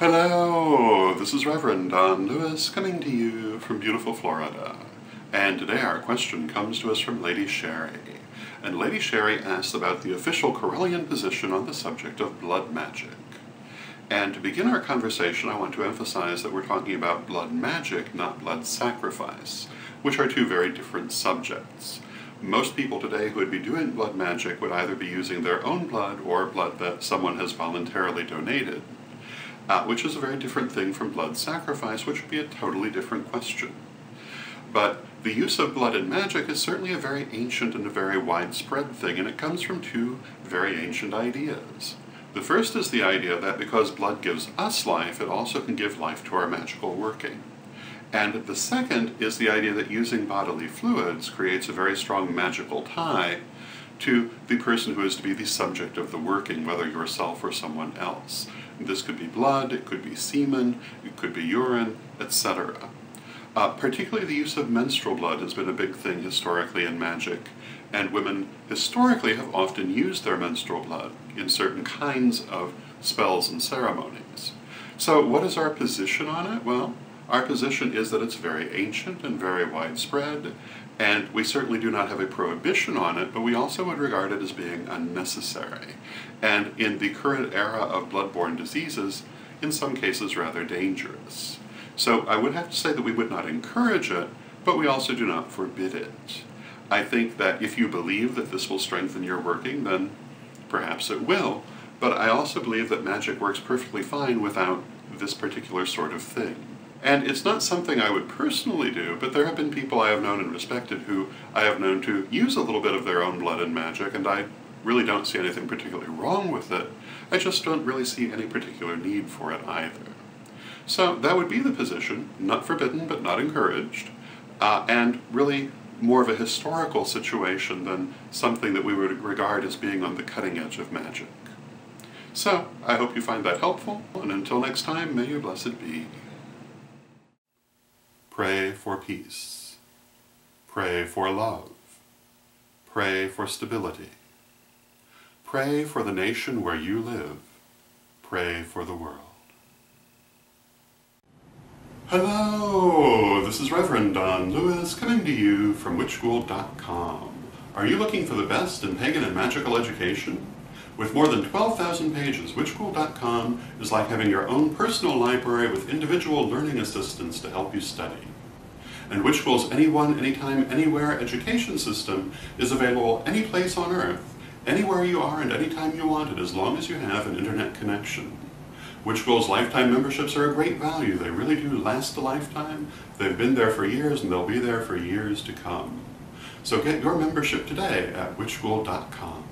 Hello, this is Reverend Don Lewis coming to you from beautiful Florida. And today our question comes to us from Lady Sherry. And Lady Sherry asks about the official Correllian position on the subject of blood magic. And to begin our conversation, I want to emphasize that we're talking about blood magic, not blood sacrifice, which are two very different subjects. Most people today who would be doing blood magic would either be using their own blood or blood that someone has voluntarily donated. Which is a very different thing from blood sacrifice, which would be a totally different question. But the use of blood in magic is certainly a very ancient and a very widespread thing, and it comes from two very ancient ideas. The first is the idea that because blood gives us life, it also can give life to our magical working. And the second is the idea that using bodily fluids creates a very strong magical tie to the person who is to be the subject of the working, whether yourself or someone else. This could be blood, it could be semen, it could be urine, etc. Particularly the use of menstrual blood has been a big thing historically in magic, and women historically have often used their menstrual blood in certain kinds of spells and ceremonies. So what is our position on it? Well, our position is that it's very ancient and very widespread, and we certainly do not have a prohibition on it, but we also would regard it as being unnecessary, and in the current era of blood-borne diseases, in some cases rather dangerous. So I would have to say that we would not encourage it, but we also do not forbid it. I think that if you believe that this will strengthen your working, then perhaps it will, but I also believe that magic works perfectly fine without this particular sort of thing. And it's not something I would personally do, but there have been people I have known and respected who I have known to use a little bit of their own blood in magic, and I really don't see anything particularly wrong with it. I just don't really see any particular need for it either. So that would be the position, not forbidden but not encouraged, and really more of a historical situation than something that we would regard as being on the cutting edge of magic. So I hope you find that helpful, and until next time, may you blessed be. Pray for peace. Pray for love. Pray for stability. Pray for the nation where you live. Pray for the world. Hello, this is Reverend Don Lewis coming to you from witchschool.com. Are you looking for the best in pagan and magical education? With more than 12,000 pages, witchschool.com is like having your own personal library with individual learning assistants to help you study. And Witchschool's Anyone, Anytime, Anywhere education system is available any place on Earth, anywhere you are and anytime you want it, as long as you have an internet connection. Witchschool's lifetime memberships are a great value. They really do last a lifetime. They've been there for years and they'll be there for years to come. So get your membership today at witchschool.com.